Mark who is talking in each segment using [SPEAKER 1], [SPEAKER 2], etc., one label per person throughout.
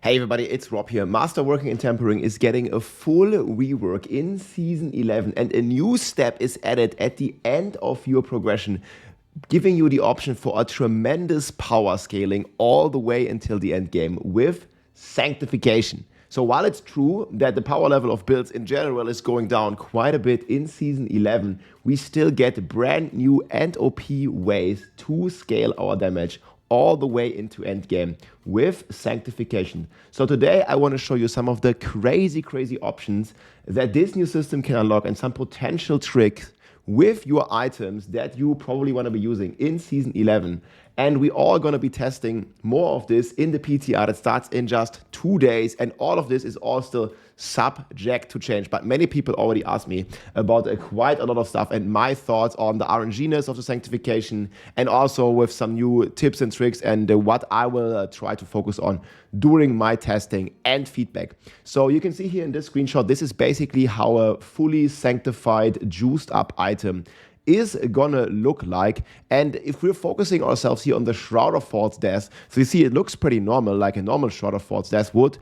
[SPEAKER 1] Hey everybody, it's Rob here. Masterworking and Tempering is getting a full rework in Season 11 and a new step is added at the end of your progression, giving you the option for a tremendous power scaling all the way until the end game with Sanctification. So while it's true that the power level of builds in general is going down quite a bit in Season 11, we still get brand new and OP ways to scale our damage all the way into endgame with Sanctification. So today I want to show you some of the crazy options that this new system can unlock and some potential tricks with your items that you probably want to be using in Season 11. And we are going to be testing more of this in the PTR that starts in just 2 days. And all of this is all still subject to change. But many people already asked me about quite a lot of stuff and my thoughts on the RNG-ness of the Sanctification, and also with some new tips and tricks and what I will try to focus on during my testing and feedback. So you can see here in this screenshot, this is basically how a fully sanctified, juiced up item is gonna look like. And if we're focusing ourselves here on the Shroud of False Death, so you see it looks pretty normal, like a normal Shroud of False Death would,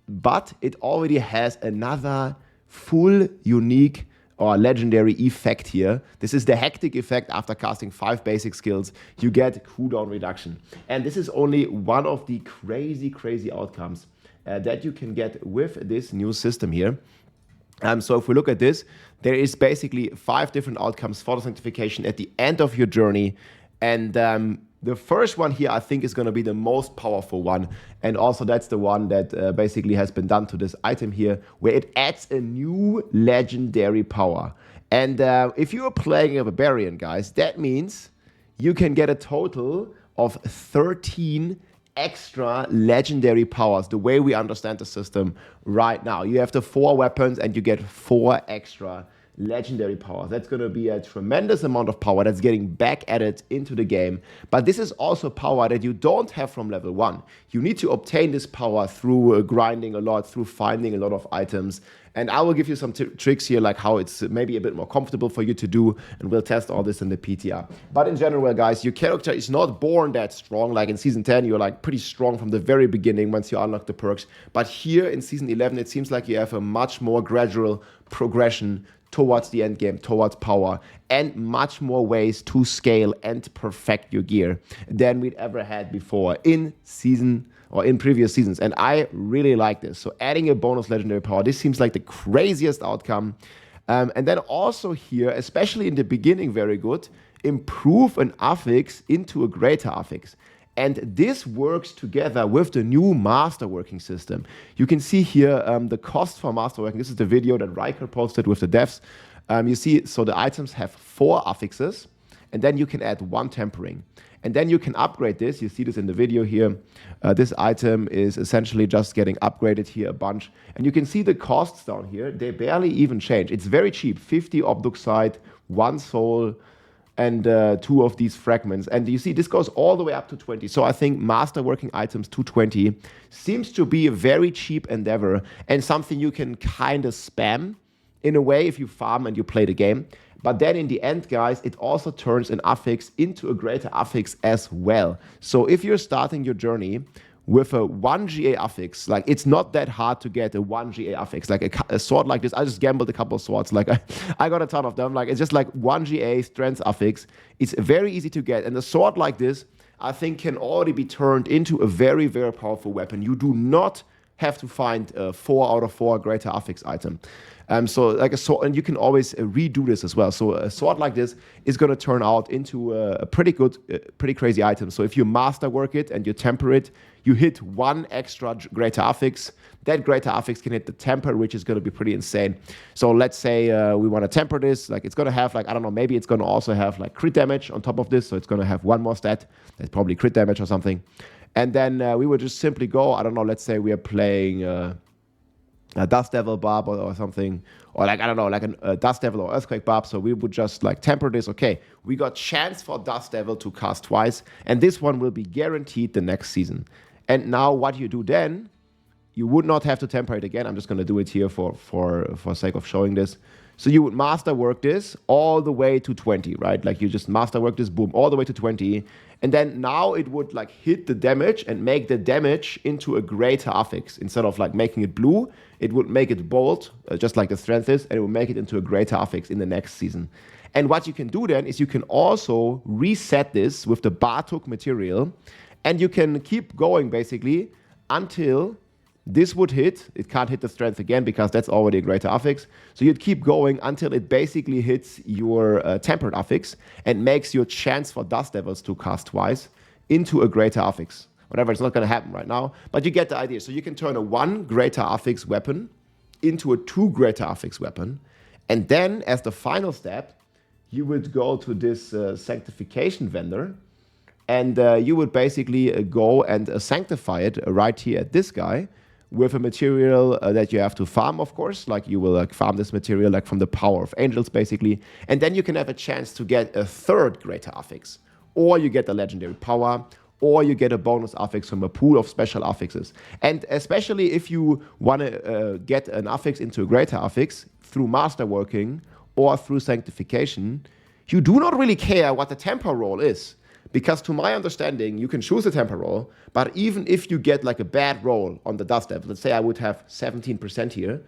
[SPEAKER 1] but it already has another full unique or legendary effect here. This is the hectic effect. After casting 5 basic skills, you get cooldown reduction. And this is only one of the crazy outcomes that you can get with this new system here. So if we look at this, there is basically 5 different outcomes for the Sanctification at the end of your journey. And the first one here, I think, is going to be the most powerful one. And also that's the one that basically has been done to this item here, where it adds a new legendary power. And if you are playing a Barbarian, guys, that means you can get a total of 13 extra legendary powers, the way we understand the system right now. You have the 4 weapons and you get 4 extra legendary powers. That's going to be a tremendous amount of power that's getting back added into the game. But this is also power that you don't have from level 1. You need to obtain this power through grinding a lot, through finding a lot of items. And I will give you some tricks here, like how it's maybe a bit more comfortable for you to do, and we'll test all this in the PTR. But in general, guys, your character is not born that strong. Like in Season 10, you're like pretty strong from the very beginning once you unlock the perks. But here in Season 11, it seems like you have a much more gradual progression towards the end game, towards power, and much more ways to scale and perfect your gear than we'd ever had before in previous seasons. And I really like this. So adding a bonus legendary power, this seems like the craziest outcome. And then also here, especially in the beginning, very good, improve an affix into a greater affix. And this works together with the new Masterworking system. You can see here the cost for Masterworking. This is the video that Riker posted with the devs. You see, so the items have 4 affixes, and then you can add 1 tempering. And then you can upgrade this. You see this in the video here. This item is essentially just getting upgraded here a bunch. And you can see the costs down here. They barely even change. It's very cheap. 50 Obduxite, 1 soul, and 2 of these fragments. And you see this goes all the way up to 20. So I think Masterworking items 220 seems to be a very cheap endeavor and something you can kind of spam in a way if you farm and you play the game. But then in the end, guys, it also turns an affix into a greater affix as well. So if you're starting your journey with a 1 GA affix, like it's not that hard to get a 1 GA affix, like a sword like this. I just gambled a couple of swords, like I got a ton of them. Like it's just like 1 GA strength affix. It's very easy to get, and a sword like this, I think, can already be turned into a very powerful weapon. You do not have to find a 4 out of 4 greater affix item. So like a sword, and you can always redo this as well. So a sword like this is going to turn out into a pretty good, pretty crazy item. So if you masterwork it and you temper it, you hit 1 extra greater affix. That greater affix can hit the temper, which is going to be pretty insane. So let's say we want to temper this. Like it's going to have like, I don't know, maybe it's going to also have like crit damage on top of this. So it's going to have 1 more stat. That's probably crit damage or something. And then we would just simply go, I don't know, let's say we are playing a Dust Devil Barb or something, or like, I don't know, like a Dust Devil or Earthquake Barb. So we would just like temper this. Okay, we got chance for Dust Devil to cast twice, and this one will be guaranteed the next season. And now what you do then, you would not have to temper it again. I'm just going to do it here for sake of showing this. So you would masterwork this all the way to 20, right? Like you just masterwork this, boom, all the way to 20. And then now it would like hit the damage and make the damage into a greater affix. Instead of like making it blue, it would make it bold, just like the strength is, and it would make it into a greater affix in the next season. And what you can do then is you can also reset this with the Bartok material, and you can keep going basically until this would hit. It can't hit the strength again because that's already a greater affix. So you'd keep going until it basically hits your tempered affix and makes your chance for Dust Devils to cast twice into a greater affix. Whatever, it's not going to happen right now, but you get the idea. So you can turn a 1 greater affix weapon into a 2 greater affix weapon. And then as the final step, you would go to this Sanctification vendor, and you would basically go and sanctify it right here at this guy with a material that you have to farm, of course. Like you will farm this material like from the power of angels, basically. And then you can have a chance to get a 3rd greater affix, or you get a legendary power, or you get a bonus affix from a pool of special affixes. And especially if you want to get an affix into a greater affix through Masterworking or through Sanctification, you do not really care what the temper roll is. Because to my understanding, you can choose a temper roll, but even if you get like a bad roll on the Dust Devil, let's say I would have 17% here,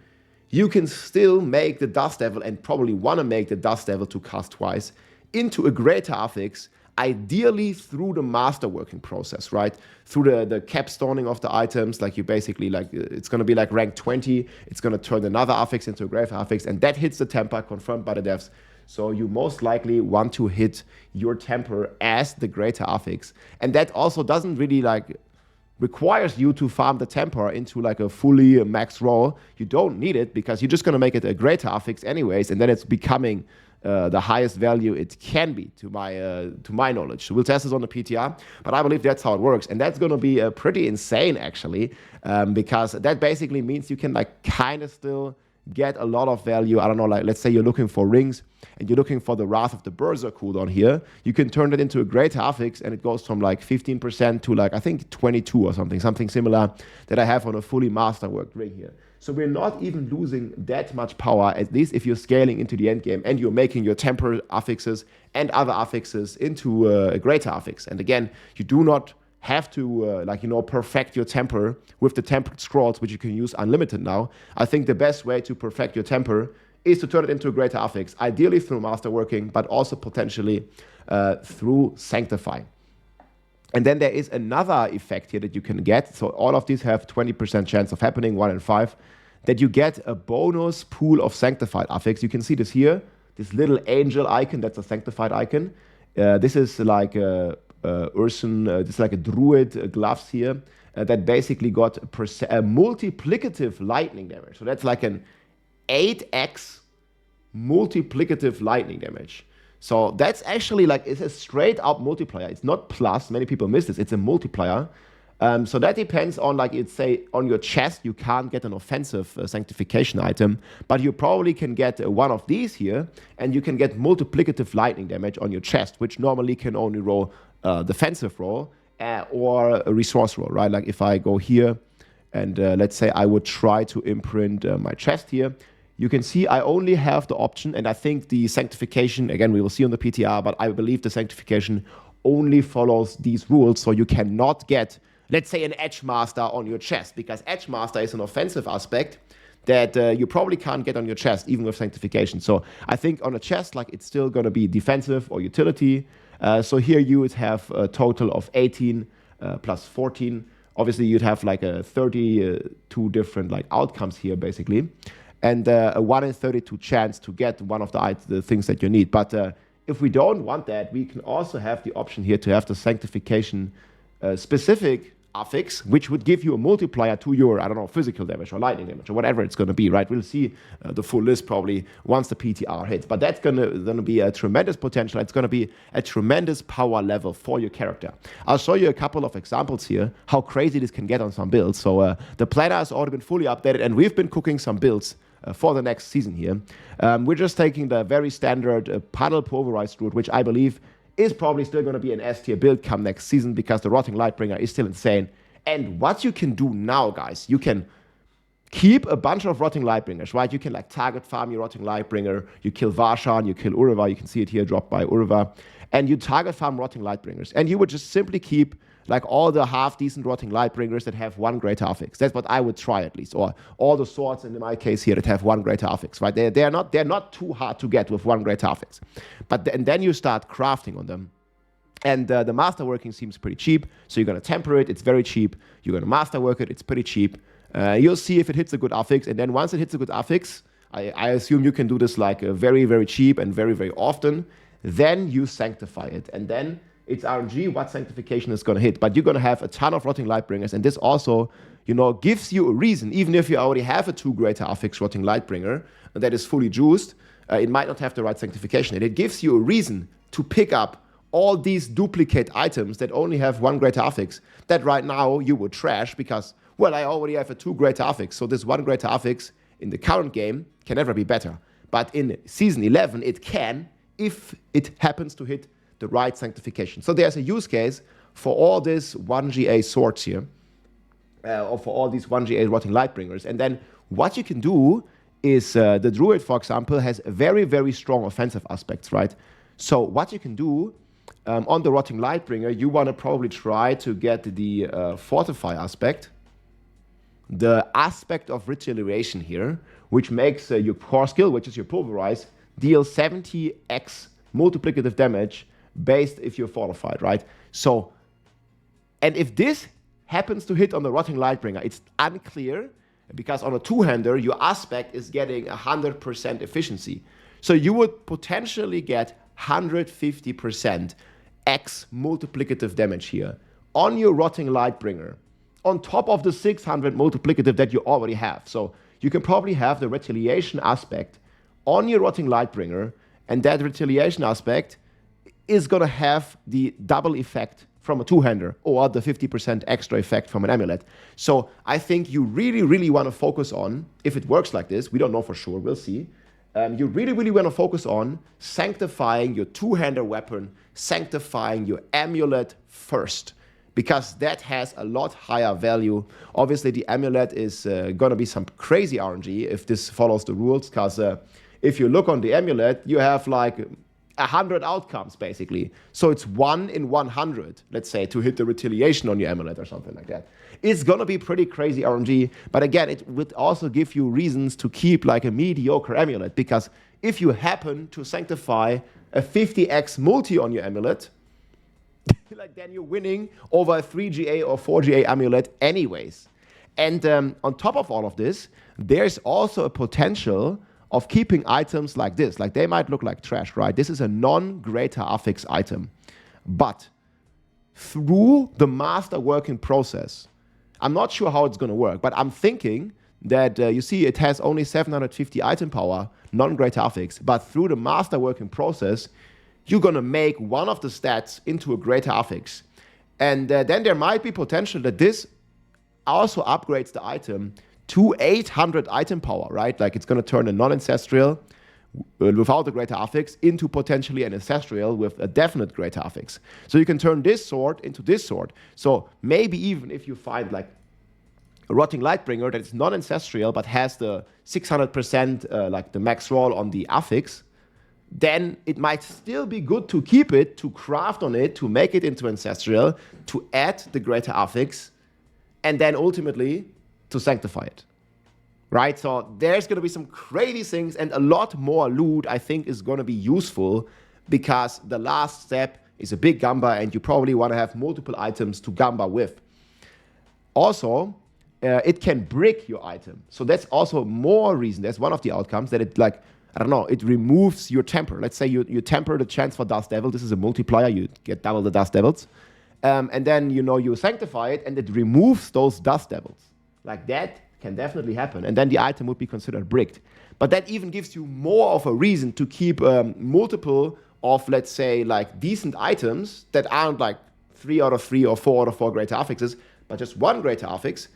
[SPEAKER 1] you can still make the Dust Devil, and probably want to make the Dust Devil to cast twice, into a greater affix, ideally through the Masterworking process, right? Through the capstoning of the items, like you basically, like it's going to be like rank 20, it's going to turn another affix into a greater affix, and that hits the temper, confirmed by the devs. So you most likely want to hit your temper as the greater affix. And that also doesn't really like requires you to farm the temper into like a fully max roll. You don't need it because you're just going to make it a greater affix anyways, and then it's becoming the highest value it can be to my knowledge. We'll test this on the PTR, but I believe that's how it works. And that's going to be pretty insane actually, because that basically means you can like kind of still get a lot of value. I don't know, like let's say you're looking for rings and you're looking for the Wrath of the Berserk cooldown here. You can turn it into a greater affix, and it goes from like 15% to like I think 22 or something similar that I have on a fully masterworked ring here. So we're not even losing that much power, at least if you're scaling into the end game and you're making your temper affixes and other affixes into a greater affix. And again, you do not have to perfect your temper with the tempered scrolls, which you can use unlimited now. I think the best way to perfect your temper is to turn it into a greater affix, ideally through Masterworking, but also potentially through Sanctify. And then there is another effect here that you can get. So all of these have 20% chance of happening, 1 in 5, that you get a bonus pool of Sanctified affix. You can see this here, this little angel icon, that's a Sanctified icon. This is like a this is like a druid gloves here that basically got a multiplicative lightning damage. So that's like an 8x multiplicative lightning damage. So that's actually like, it's a straight up multiplier. It's not plus, many people miss this, it's a multiplier. So that depends on, like, it's say on your chest, you can't get an offensive Sanctification item, but you probably can get one of these here, and you can get multiplicative lightning damage on your chest, which normally can only roll defensive roll or a resource roll, right? Like if I go here and let's say I would try to imprint my chest here, you can see I only have the option, and I think the Sanctification, again, we will see on the PTR, but I believe the Sanctification only follows these rules, so you cannot get, let's say, an Edge Master on your chest, because Edge Master is an offensive aspect that you probably can't get on your chest, even with Sanctification. So I think on a chest, like, it's still going to be defensive or utility. So here you would have a total of 18 plus 14. Obviously, you'd have like a 32 different like outcomes here, basically. And a 1 in 32 chance to get one of the things that you need. But if we don't want that, we can also have the option here to have the Sanctification specific affix, which would give you a multiplier to your, I don't know, physical damage or lightning damage or whatever it's going to be, right? We'll see the full list probably once the PTR hits. But that's going to be a tremendous potential. It's going to be a tremendous power level for your character. I'll show you a couple of examples here, how crazy this can get on some builds. So the planner has already been fully updated, and we've been cooking some builds for the next season here. We're just taking the very standard puddle pulverized route, which I believe is probably still going to be an S tier build come next season, because the Rotting Lightbringer is still insane. And what you can do now, guys, you can keep a bunch of Rotting Lightbringers, right? You can like target farm your Rotting Lightbringer, you kill Varshan, you kill Urva, you can see it here dropped by Urva, and you target farm Rotting Lightbringers. And you would just simply keep like all the half-decent Rotting Lightbringers that have 1 greater affix. That's what I would try at least. Or all the swords in my case here that have 1 greater affix, right? They're not too hard to get with 1 greater affix. And then you start crafting on them. And the Masterworking seems pretty cheap. So you're going to temper it, it's very cheap. You're going to Masterwork it, it's pretty cheap. You'll see if it hits a good affix. And then once it hits a good affix, I assume you can do this like very, very cheap and very, very often. Then you sanctify it. And then it's RNG what sanctification is going to hit. But you're going to have a ton of Rotting Lightbringers. And this also, gives you a reason, even if you already have a 2 greater affix Rotting Lightbringer that is fully juiced, it might not have the right sanctification. And it gives you a reason to pick up all these duplicate items that only have 1 greater affix that right now you would trash because, well, I already have a 2 greater affix. So this 1 greater affix in the current game can never be better. But in Season 11, it can if it happens to hit the right sanctification. So there's a use case for all these 1GA swords here, or for all these 1GA Rotting Lightbringers. And then what you can do is the Druid, for example, has very, very strong offensive aspects, right? So what you can do on the Rotting Lightbringer, you want to probably try to get the Fortify aspect, the aspect of Retaliation here, which makes your core skill, which is your Pulverize, deal 70x multiplicative damage based if you're fortified, right? So, and if this happens to hit on the Rotting Lightbringer, it's unclear because on a 2-hander, your aspect is getting 100% efficiency. So you would potentially get 150% X multiplicative damage here on your Rotting Lightbringer, on top of the 600 multiplicative that you already have. So you can probably have the Retaliation aspect on your Rotting Lightbringer, and that Retaliation aspect is going to have the double effect from a 2-hander or the 50% extra effect from an amulet. So I think you really, really want to focus on, if it works like this, we don't know for sure, we'll see. You really, really want to focus on sanctifying your 2-hander weapon, sanctifying your amulet first, because that has a lot higher value. Obviously, the amulet is going to be some crazy RNG if this follows the rules, because if you look on the amulet, you have like 100 outcomes, basically. So it's 1 in 100, let's say, to hit the Retaliation on your amulet or something like that. It's going to be pretty crazy RNG, but again, it would also give you reasons to keep like a mediocre amulet, because if you happen to sanctify a 50x multi on your amulet, like then you're winning over a 3GA or 4GA amulet anyways. And on top of all of this, there's also a potential of keeping items like this. Like they might look like trash, right? This is a non-greater affix item. But through the Masterworking process, I'm not sure how it's going to work, but I'm thinking that, you see, it has only 750 item power, non-greater affix, but through the Masterworking process, you're going to make one of the stats into a greater affix. And then there might be potential that this also upgrades the item to 800 item power, right? Like it's going to turn a non-ancestral without a greater affix into potentially an ancestral with a definite greater affix. So you can turn this sword into this sword. So maybe even if you find like a Rotting Lightbringer that is non-ancestral but has the 600% like the max roll on the affix, then it might still be good to keep it, to craft on it, to make it into ancestral, to add the greater affix, and then ultimately to sanctify it, right? So there's going to be some crazy things, and a lot more loot, I think, is going to be useful, because the last step is a big gamba, and you probably want to have multiple items to gamba with. Also, it can brick your item. So that's also more reason. That's one of the outcomes, that it, like, I don't know, it removes your temper. Let's say you temper the chance for Dust Devil. This is a multiplier. You get double the Dust Devils. And then, you sanctify it, and it removes those Dust Devils. Like that can definitely happen. And then the item would be considered bricked. But that even gives you more of a reason to keep multiple of, let's say, like decent items that aren't like 3 out of 3 or 4 out of 4 greater affixes, but just 1 greater affix,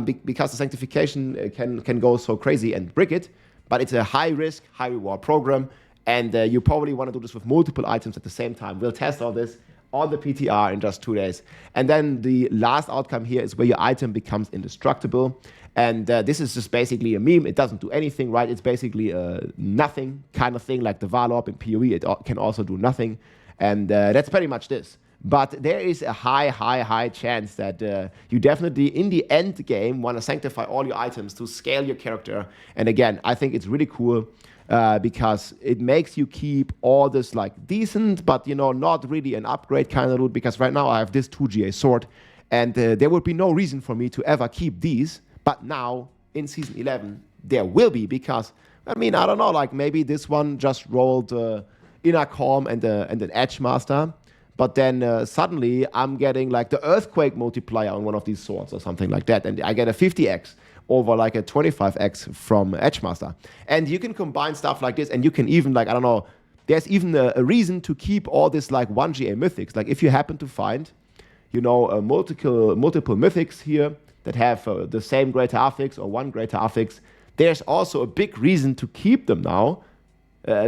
[SPEAKER 1] because the sanctification can go so crazy and brick it. But it's a high risk, high reward program. And you probably want to do this with multiple items at the same time. We'll test all this. on the PTR in just 2 days. And then the last outcome here is where your item becomes indestructible. And this is just basically a meme. It doesn't do anything, right? It's basically a nothing kind of thing, like the Valorp in PoE. It can also do nothing. And that's pretty much this. But there is a high chance that you definitely, in the end game, want to sanctify all your items to scale your character. And again, I think it's really cool because it makes you keep all this like decent, but not really an upgrade kind of loot. Because right now I have this 2GA sword, and there would be no reason for me to ever keep these. But now in season 11, there will be, because I don't know, like maybe this one just rolled Inner Calm and an Edge Master. But then suddenly I'm getting like the Earthquake multiplier on one of these swords or something like that. And I get a 50x over like a 25x from Edgemaster. And you can combine stuff like this, and you can even like, I don't know, there's even a reason to keep all this like 1GA mythics. Like if you happen to find, multiple mythics here that have the same greater affix or one greater affix, there's also a big reason to keep them now.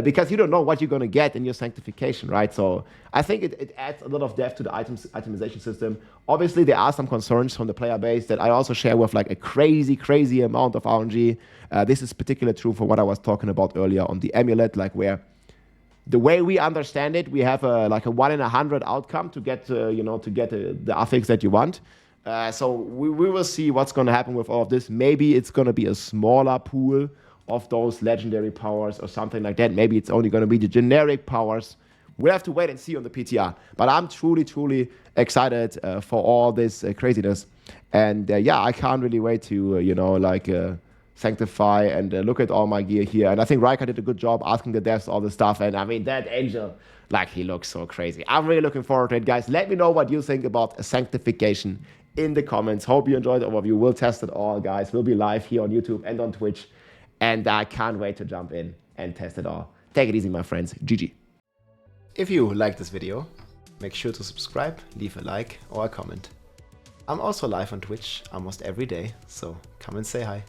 [SPEAKER 1] Because you don't know what you're going to get in your sanctification, right? So I think it adds a lot of depth to the itemization system. Obviously, there are some concerns from the player base that I also share with like a crazy amount of RNG. This is particularly true for what I was talking about earlier on the amulet, like where the way we understand it, we have like a 1 in 100 outcome to get the affix that you want. So we will see what's going to happen with all of this. Maybe it's going to be a smaller pool of those legendary powers or something like that. Maybe it's only going to be the generic powers. We'll have to wait and see on the PTR. But I'm truly excited for all this craziness. And I can't really wait to, sanctify and look at all my gear here. And I think Riker did a good job asking the devs all the stuff. And that angel, like, he looks so crazy. I'm really looking forward to it, guys. Let me know what you think about sanctification in the comments. Hope you enjoyed the overview. We'll test it all, guys. We'll be live here on YouTube and on Twitch. And I can't wait to jump in and test it all. Take it easy, my friends. GG. If you like this video, make sure to subscribe, leave a like or a comment. I'm also live on Twitch almost every day, so come and say hi.